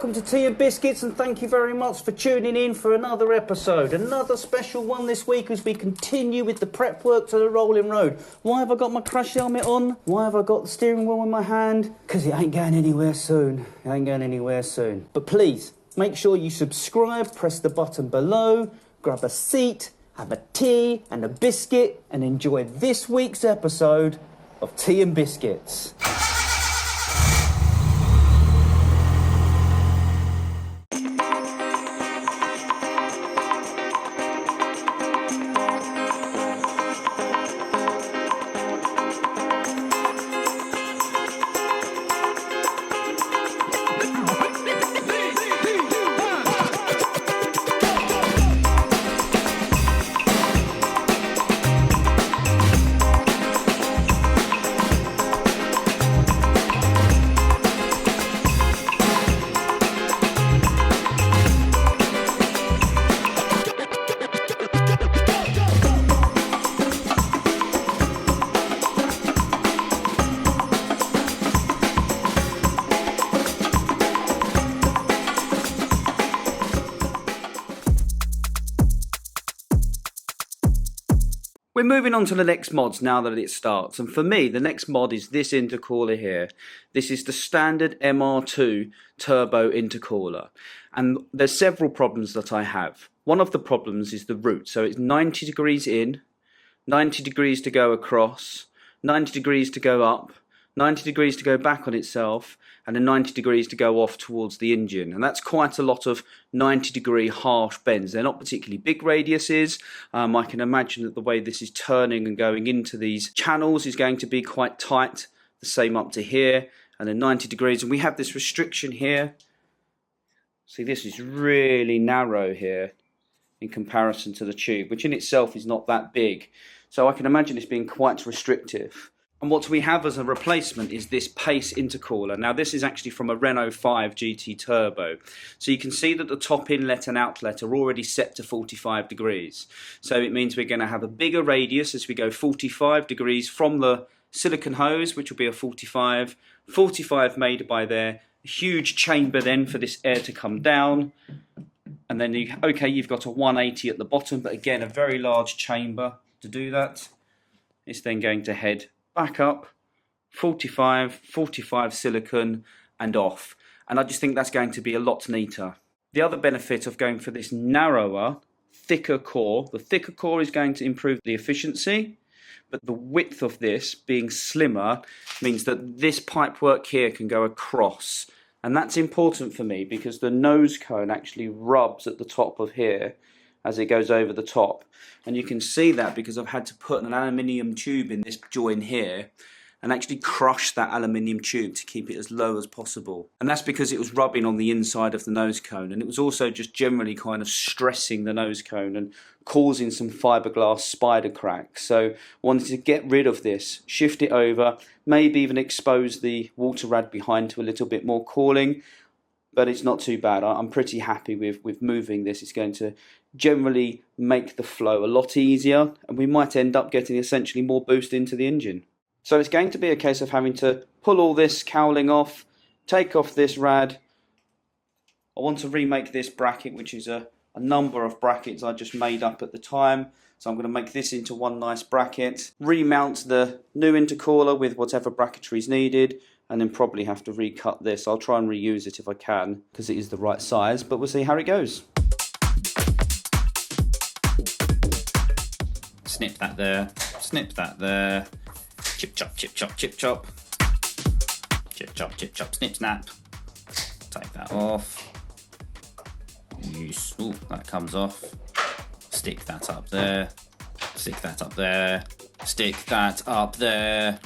welcome to Tea and Biscuits, and thank you very much for tuning in for another episode. Another special one this week as we continue with the prep work to the rolling road. Why have I got my crash helmet on? Why have I got the steering wheel in my hand? Because it ain't going anywhere soon. It ain't going anywhere soon. But please, make sure you subscribe, press the button below, grab a seat, have a tea and a biscuit, and enjoy this week's episode of Tea and Biscuits. We're moving on to the next mods now that it starts, and for me the next mod is this intercooler here. This is the standard MR2 turbo intercooler, and there's several problems that I have. One of the problems is the route, so it's 90 degrees in, 90 degrees to go across, 90 degrees to go up, 90 degrees to go back on itself, and then 90 degrees to go off towards the engine. And that's quite a lot of 90 degree harsh bends. They're not particularly big radiuses. I can imagine that the way this is turning and going into these channels is going to be quite tight. The same up to here, and then 90 degrees. And we have this restriction here. See, this is really narrow here in comparison to the tube, which in itself is not that big. So I can imagine this being quite restrictive. And what we have as a replacement is this Pace intercooler. Now this is actually from a Renault 5 GT Turbo. So you can see that the top inlet and outlet are already set to 45 degrees. So it means we're going to have a bigger radius as we go 45 degrees from the silicon hose, which will be a 45, 45 made by there, a huge chamber then for this air to come down. And then, you've got a 180 at the bottom, but again, a very large chamber to do that. It's then going to head back up, 45, 45 silicon and off. And I just think that's going to be a lot neater. The other benefit of going for this narrower, thicker core, the thicker core is going to improve the efficiency, but the width of this being slimmer means that this pipework here can go across. And that's important for me because the nose cone actually rubs at the top of here as it goes over the top. And you can see that because I've had to put an aluminium tube in this joint here and actually crush that aluminium tube to keep it as low as possible. And that's because it was rubbing on the inside of the nose cone, and it was also just generally kind of stressing the nose cone and causing some fiberglass spider cracks. So I wanted to get rid of this, shift it over, maybe even expose the water rad behind to a little bit more cooling. But it's not too bad. I'm pretty happy with moving this. It's going to generally make the flow a lot easier, and we might end up getting essentially more boost into the engine. So it's going to be a case of having to pull all this cowling off, take off this rad. I want to remake this bracket, which is a number of brackets I just made up at the time. So I'm going to make this into one nice bracket, remount the new intercooler with whatever bracketry is needed, and then probably have to recut this. I'll try and reuse it if I can, because it is the right size, but we'll see how it goes. Snip that there, snip that there, chip chop, chip chop, chip chop, chip chop, snip snap. Take that off. Use, ooh, that comes off. Stick that up there, stick that up there, stick that up there.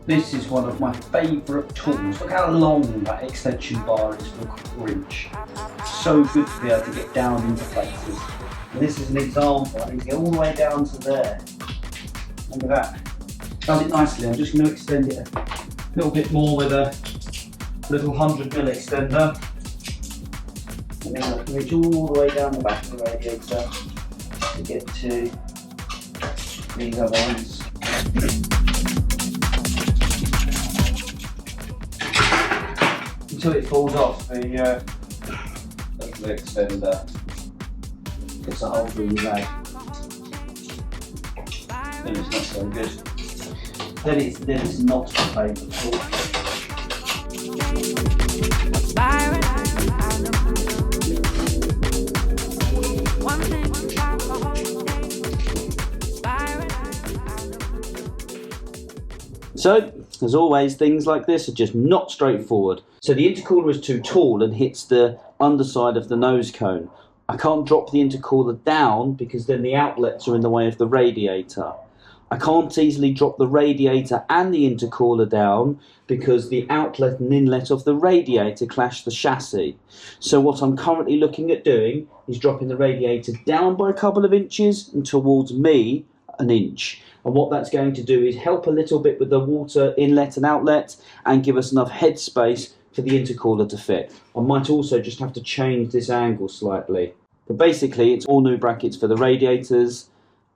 This is one of my favourite tools. Look how long that extension bar is for a quarter-inch. So good to be able to get down into places. And this is an example. I need to get all the way down to there. Look at that. Does it nicely. I'm just going to extend it a little bit more with a little 100mm extender. And then I can reach all the way down the back of the radiator to get to these other ones. Until it falls off the extender. Gets a hole through the bag. Then it's not so good. Then it's not my favourite tool. So, as always, things like this are just not straightforward. So the intercooler is too tall and hits the underside of the nose cone. I can't drop the intercooler down because then the outlets are in the way of the radiator. I can't easily drop the radiator and the intercooler down because the outlet and inlet of the radiator clash the chassis. So what I'm currently looking at doing is dropping the radiator down by a couple of inches and towards me an inch. And what that's going to do is help a little bit with the water inlet and outlet and give us enough headspace for the intercooler to fit. I might also just have to change this angle slightly. But basically it's all new brackets for the radiators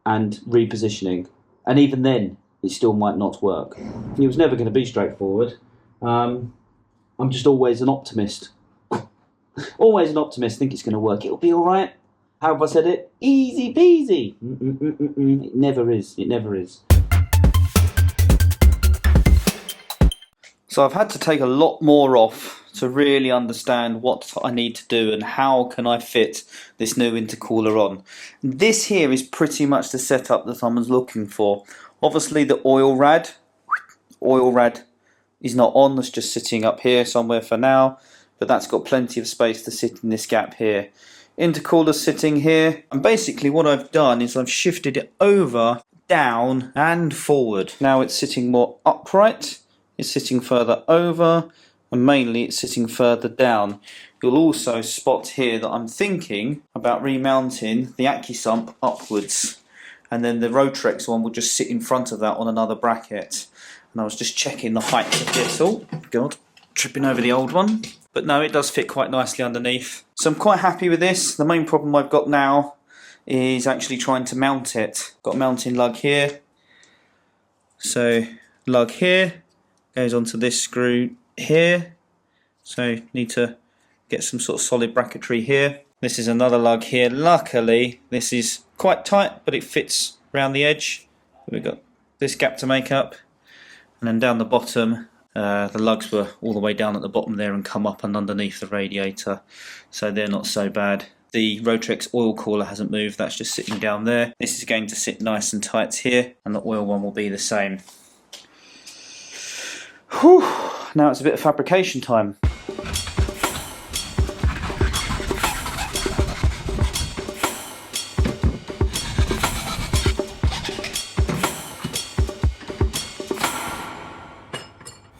and repositioning. And even then, it still might not work. It was never going to be straightforward. I'm just always an optimist. Always an optimist, think it's going to work. It'll be all right. How have I said it? Easy peasy. It never is. It never is. So I've had to take a lot more off to really understand what I need to do and how can I fit this new intercooler on. This here is pretty much the setup that I was looking for. Obviously the oil rad is not on, that's just sitting up here somewhere for now, but that's got plenty of space to sit in this gap here. Intercooler sitting here, and basically what I've done is I've shifted it over, down and forward. Now it's sitting more upright, it's sitting further over, and mainly it's sitting further down. You'll also spot here that I'm thinking about remounting the AccuSump upwards, and then the Rotrex one will just sit in front of that on another bracket. And I was just checking the height of this. Oh god, tripping over the old one. But no, it does fit quite nicely underneath. So I'm quite happy with this. The main problem I've got now is actually trying to mount it. Got a mounting lug here. So lug here goes onto this screw here. So need to get some sort of solid bracketry here. This is another lug here. Luckily this is quite tight, but it fits around the edge. We've got this gap to make up, and then down the bottom the lugs were all the way down at the bottom there and come up and underneath the radiator, so they're not so bad. The Rotrex oil cooler hasn't moved, that's just sitting down there. This is going to sit nice and tight here, and the oil one will be the same. Whew. Now it's a bit of fabrication time.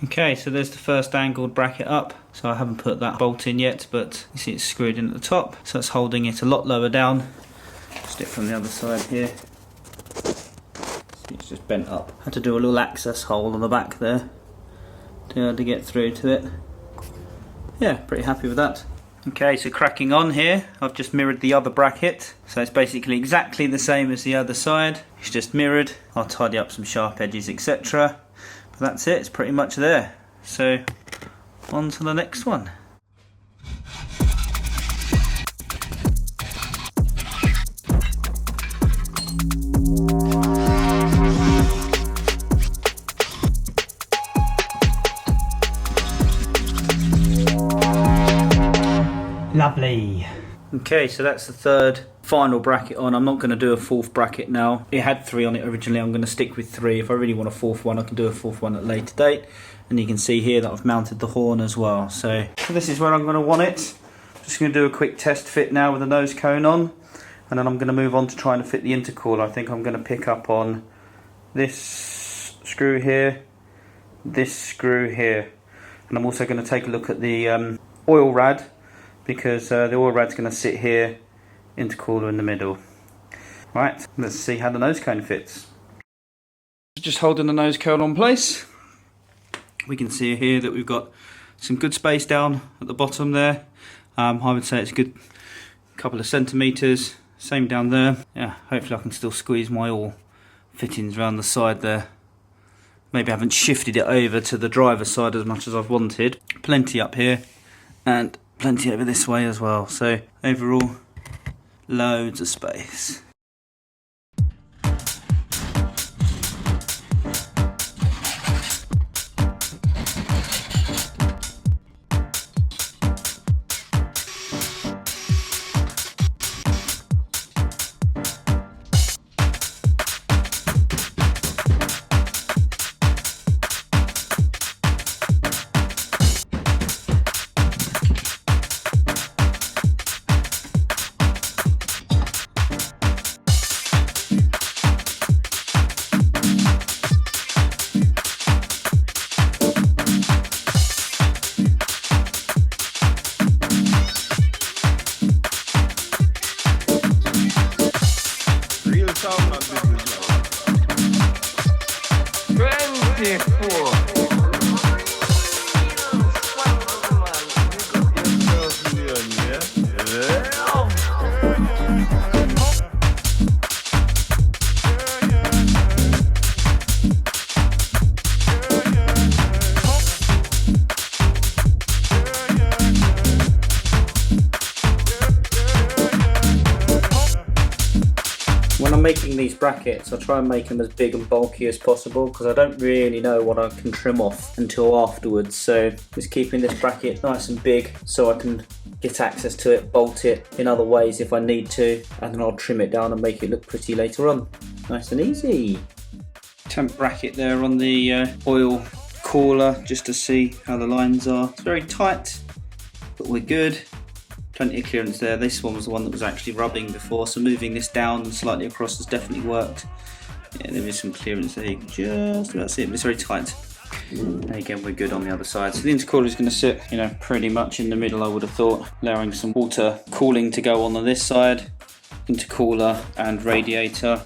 Okay, so there's the first angled bracket up. So I haven't put that bolt in yet, but you see it's screwed in at the top. So it's holding it a lot lower down. Just it from the other side here. See, it's just bent up. Had to do a little access hole on the back there to be able to get through to it. Yeah, pretty happy with that. Okay, so cracking on here, I've just mirrored the other bracket. So it's basically exactly the same as the other side. It's just mirrored. I'll tidy up some sharp edges, etc. That's it, it's pretty much there. So on to the next one. Lovely. Okay, so that's the third final bracket on. I'm not going to do a fourth bracket now. It had 3 on it originally. I'm going to stick with 3. If I really want a fourth one, I can do a fourth one at a later date. And you can see here that I've mounted the horn as well. So this is where I'm going to want it. Just going to do a quick test fit now with the nose cone on. And then I'm going to move on to trying to fit the intercooler. I think I'm going to pick up on this screw here, this screw here. And I'm also going to take a look at the oil rad, because the oil rad's going to sit here, intercooler in the middle. Right, let's see how the nose cone fits. Just holding the nose cone on place. We can see here that we've got some good space down at the bottom there. I would say it's a good couple of centimetres. Same down there. Yeah, hopefully I can still squeeze my oil fittings around the side there. Maybe I haven't shifted it over to the driver's side as much as I've wanted. Plenty up here and plenty over this way as well. So overall, loads of space. When I'm making these brackets, I try and make them as big and bulky as possible, because I don't really know what I can trim off until afterwards. So just keeping this bracket nice and big so I can get access to it, bolt it in other ways if I need to, and then I'll trim it down and make it look pretty later on. Nice and easy. Temp bracket there on the oil cooler, just to see how the lines are. It's very tight, but we're good. Plenty of clearance there. This one was the one that was actually rubbing before, so moving this down and slightly across has definitely worked. Yeah, there is some clearance there, you can just about see it, but it's very tight. And again, we're good on the other side. So the intercooler is going to sit, you know, pretty much in the middle, I would have thought, allowing some water cooling to go on this side. Intercooler and radiator,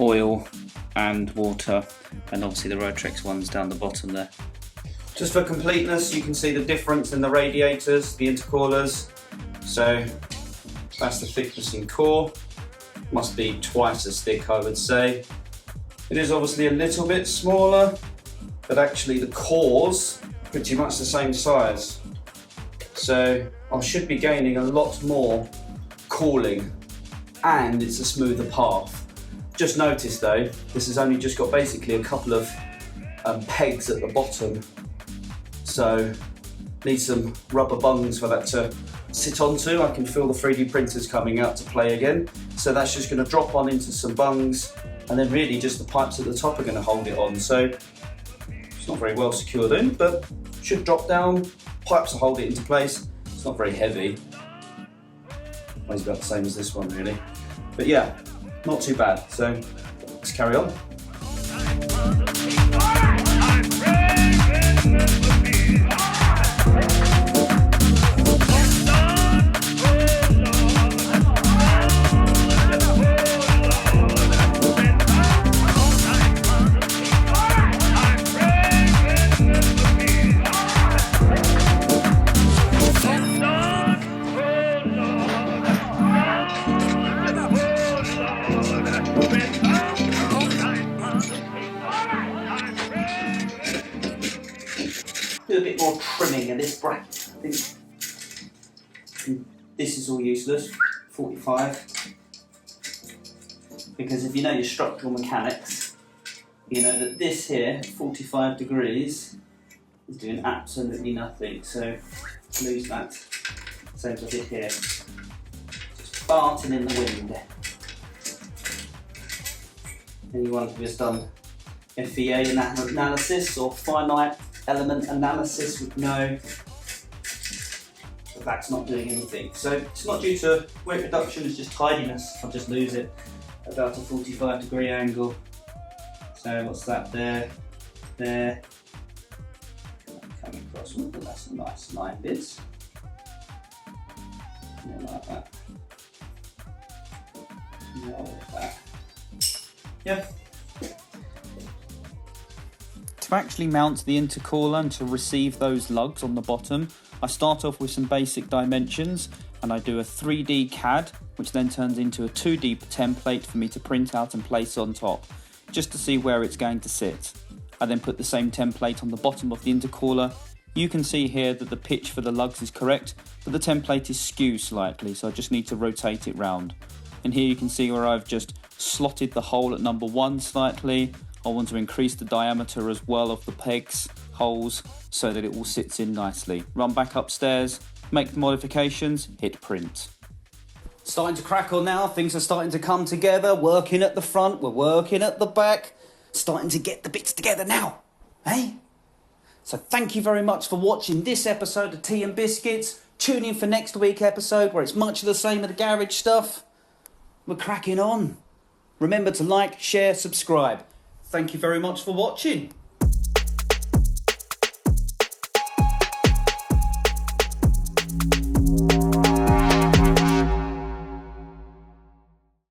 oil and water, and obviously the Rotrex ones down the bottom there. Just for completeness, you can see the difference in the radiators, the intercoolers. So that's the thickness in core. Must be twice as thick, I would say. It is obviously a little bit smaller, but actually the core's pretty much the same size. So I should be gaining a lot more cooling, and it's a smoother path. Just notice though, this has only just got basically a couple of pegs at the bottom. So need some rubber bungs for that to sit onto. I can feel the 3D printers coming out to play again. So that's just going to drop on into some bungs, and then really just the pipes at the top are going to hold it on. So it's not very well secured in, but should drop down. Pipes will hold it into place. It's not very heavy. Weighs about the same as this one really. But yeah, not too bad. So let's carry on. Do a bit more trimming of this bracket. I think this is all useless, 45. Because if you know your structural mechanics, you know that this here, 45 degrees, is doing absolutely nothing. So lose that. Same as I did here. Just farting in the wind. Anyone who has done FEA analysis or finite element analysis would know that that's not doing anything. So it's not due to weight reduction, it's just tidiness. I'll just lose it at about a 45-degree angle. So what's that there? There. Coming across with it, that's a nice 9 bits. Yeah, like that. Yeah, like that. Yep. To actually mount the intercooler and to receive those lugs on the bottom, I start off with some basic dimensions and I do a 3D CAD, which then turns into a 2D template for me to print out and place on top, just to see where it's going to sit. I then put the same template on the bottom of the intercooler. You can see here that the pitch for the lugs is correct, but the template is skewed slightly, so I just need to rotate it round. And here you can see where I've just slotted the hole at number 1 slightly. I want to increase the diameter as well of the pegs, holes, so that it all sits in nicely. Run back upstairs, make the modifications, hit print. Starting to crackle now, things are starting to come together, working at the front, we're working at the back, starting to get the bits together now, hey? So thank you very much for watching this episode of Tea and Biscuits. Tune in for next week's episode where it's much of the same of the garage stuff. We're cracking on. Remember to like, share, subscribe. Thank you very much for watching.